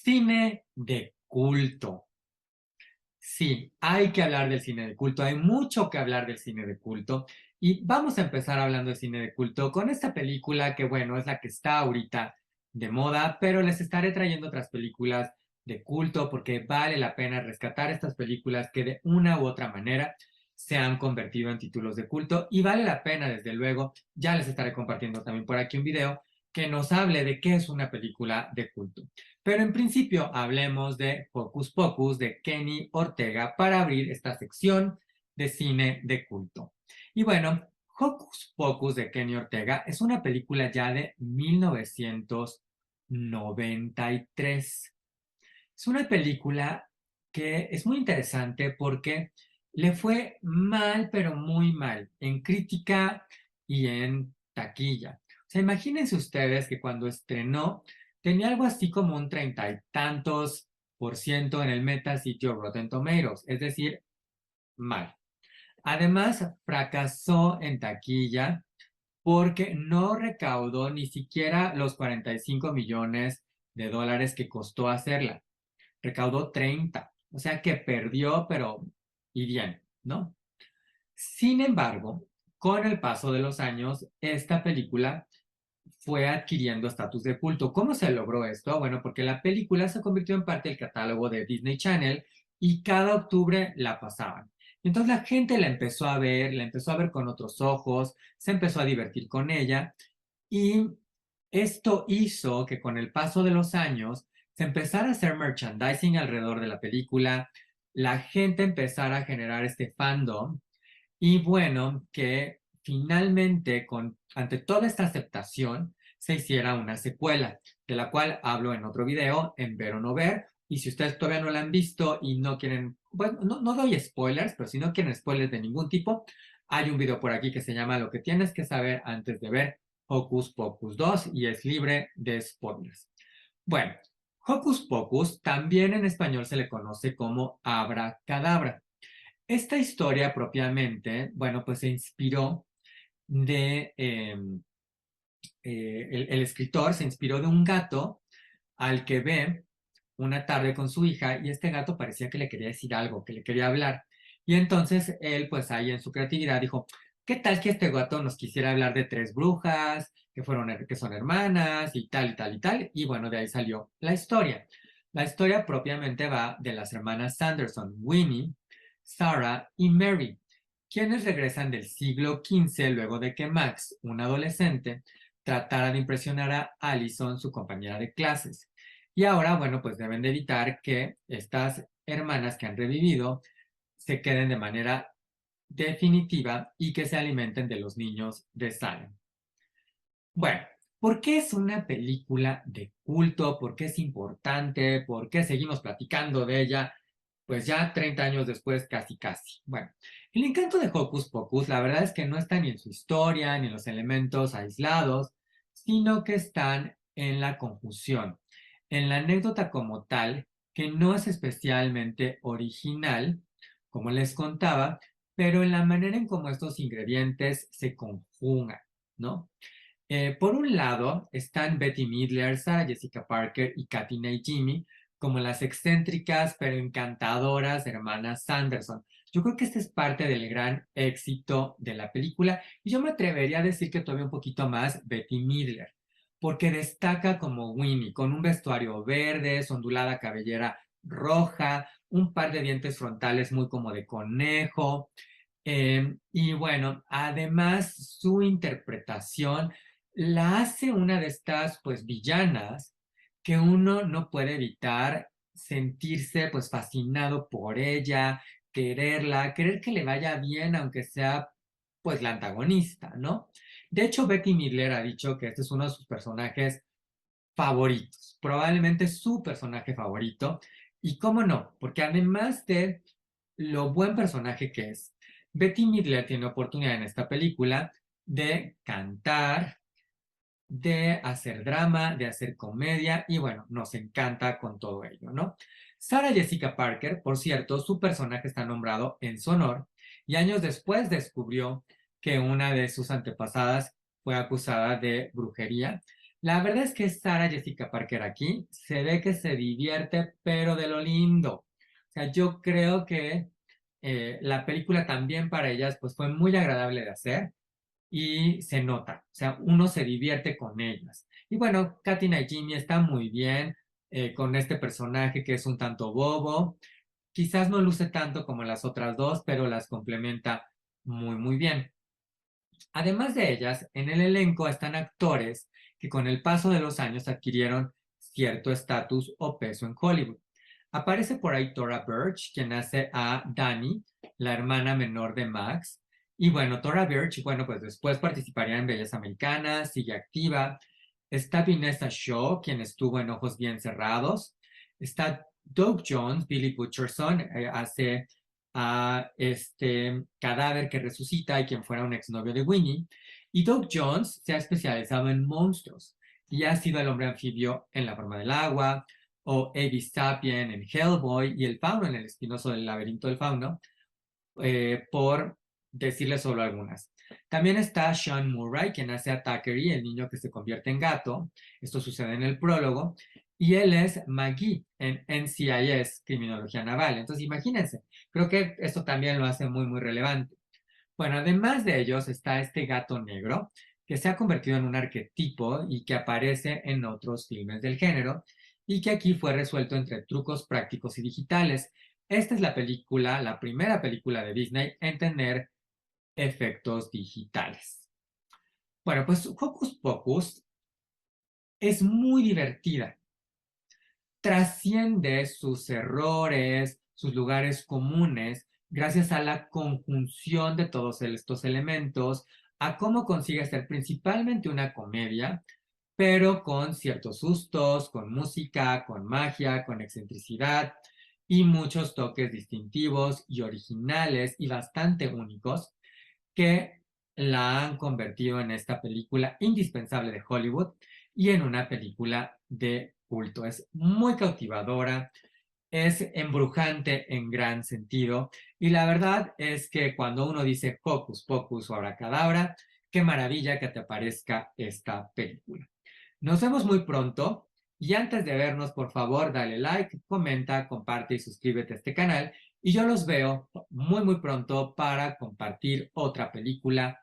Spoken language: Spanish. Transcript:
Cine de culto. Sí, hay que hablar del cine de culto, hay mucho que hablar del cine de culto y vamos a empezar hablando de cine de culto con esta película que bueno, es la que está ahorita de moda, pero les estaré trayendo otras películas de culto porque vale la pena rescatar estas películas que de una u otra manera se han convertido en títulos de culto y vale la pena desde luego, ya les estaré compartiendo también por aquí un video que nos hable de qué es una película de culto. Pero en principio hablemos de Hocus Pocus de Kenny Ortega para abrir esta sección de cine de culto. Y bueno, Hocus Pocus de Kenny Ortega es una película ya de 1993. Es una película que es muy interesante porque le fue mal, pero muy mal, en crítica y en taquilla. O sea, imagínense ustedes que cuando estrenó tenía algo así como un treinta y tantos por ciento en el metasitio Rotten Tomatoes, es decir, mal. Además, fracasó en taquilla porque no recaudó ni siquiera los 45 millones de dólares que costó hacerla. Recaudó 30, o sea que perdió, pero y bien, ¿no? Sin embargo, con el paso de los años, esta película fue adquiriendo estatus de culto. ¿Cómo se logró esto? Bueno, porque la película se convirtió en parte del catálogo de Disney Channel y cada octubre la pasaban. Entonces la gente la empezó a ver con otros ojos, se empezó a divertir con ella y esto hizo que con el paso de los años se empezara a hacer merchandising alrededor de la película, la gente empezara a generar este fandom y bueno, que finalmente ante toda esta aceptación se hiciera una secuela, de la cual hablo en otro video, en Ver o No Ver. Y si ustedes todavía no la han visto y no quieren, bueno, no doy spoilers, pero si no quieren spoilers de ningún tipo, hay un video por aquí que se llama Lo que tienes que saber antes de ver Hocus Pocus 2 y es libre de spoilers. Bueno, Hocus Pocus también en español se le conoce como Abracadabra. Esta historia propiamente, bueno, pues se inspiró de, el escritor se inspiró de un gato al que ve una tarde con su hija y este gato parecía que le quería decir algo, que le quería hablar. Y entonces él, pues ahí en su creatividad dijo, ¿qué tal que este gato nos quisiera hablar de tres brujas que son hermanas y tal y tal y tal? Y bueno, de ahí salió la historia. La historia propiamente va de las hermanas Sanderson, Winnie, Sarah y Mary, quienes regresan del siglo XV luego de que Max, un adolescente, tratara de impresionar a Allison, su compañera de clases. Y ahora, bueno, pues deben de evitar que estas hermanas que han revivido se queden de manera definitiva y que se alimenten de los niños de Salem. Bueno, ¿por qué es una película de culto? ¿Por qué es importante? ¿Por qué seguimos platicando de ella? Pues ya 30 años después, casi casi. Bueno, el encanto de Hocus Pocus, la verdad es que no está ni en su historia, ni en los elementos aislados, sino que están en la confusión, en la anécdota como tal, que no es especialmente original, como les contaba, pero en la manera en cómo estos ingredientes se conjugan, ¿no? Por un lado están Betty Midler, Sarah Jessica Parker y Kathy Najimy como las excéntricas pero encantadoras hermanas Sanderson. Yo creo que este es parte del gran éxito de la película y yo me atrevería a decir que todavía un poquito más Betty Midler, porque destaca como Winnie con un vestuario verde, su ondulada cabellera roja, un par de dientes frontales muy como de conejo. Y bueno, además su interpretación la hace una de estas pues villanas que uno no puede evitar sentirse pues fascinado por ella, quererla, querer que le vaya bien aunque sea pues la antagonista, ¿no? De hecho, Betty Midler ha dicho que este es uno de sus personajes favoritos, probablemente su personaje favorito. Y cómo no, porque además de lo buen personaje que es, Betty Midler tiene oportunidad en esta película de cantar, de hacer drama, de hacer comedia y bueno, nos encanta con todo ello, ¿no? Sarah Jessica Parker, por cierto, su personaje está nombrado en su honor y años después descubrió que una de sus antepasadas fue acusada de brujería La verdad es que Sarah Jessica Parker aquí se ve que se divierte, pero de lo lindo. O sea, yo creo que la película también para ellas pues fue muy agradable de hacer y se nota, o sea, uno se divierte con ellas. Y bueno, Katy Najimy está muy bien con este personaje que es un tanto bobo. Quizás no luce tanto como las otras dos, pero las complementa muy, muy bien. Además de ellas, en el elenco están actores que con el paso de los años adquirieron cierto estatus o peso en Hollywood. Aparece por ahí Thora Birch, quien hace a Dani, la hermana menor de Max. Y bueno, Thora Birch, bueno, pues después participaría en Bellas Americanas, sigue activa. Está Vanessa Shaw, quien estuvo en Ojos Bien Cerrados. Está Doug Jones, Billy Butcherson, hace a este cadáver que resucita y quien fuera un exnovio de Winnie. Y Doug Jones se ha especializado en monstruos y ha sido el hombre anfibio en La forma del agua, o Avis Sapien en Hellboy y el fauno en El espinoso del laberinto del fauno, por decirle solo algunas. También está Sean Murray, quien hace a Thackeray, el niño que se convierte en gato. Esto sucede en el prólogo. Y él es McGee en NCIS, Criminología Naval. Entonces, imagínense, creo que esto también lo hace muy, muy relevante. Bueno, además de ellos está este gato negro, que se ha convertido en un arquetipo y que aparece en otros filmes del género, y que aquí fue resuelto entre trucos prácticos y digitales. Esta es la película, la primera película de Disney en tener efectos digitales. Bueno, pues Hocus Pocus es muy divertida. Trasciende sus errores, sus lugares comunes, gracias a la conjunción de todos estos elementos, a cómo consigue ser principalmente una comedia, pero con ciertos sustos, con música, con magia, con excentricidad y muchos toques distintivos y originales y bastante únicos que la han convertido en esta película indispensable de Hollywood y en una película de culto. Es muy cautivadora, es embrujante en gran sentido y la verdad es que cuando uno dice Hocus Pocus o Abracadabra, qué maravilla que te aparezca esta película. Nos vemos muy pronto y antes de vernos, por favor, dale like, comenta, comparte y suscríbete a este canal y yo los veo muy, muy pronto para compartir otra película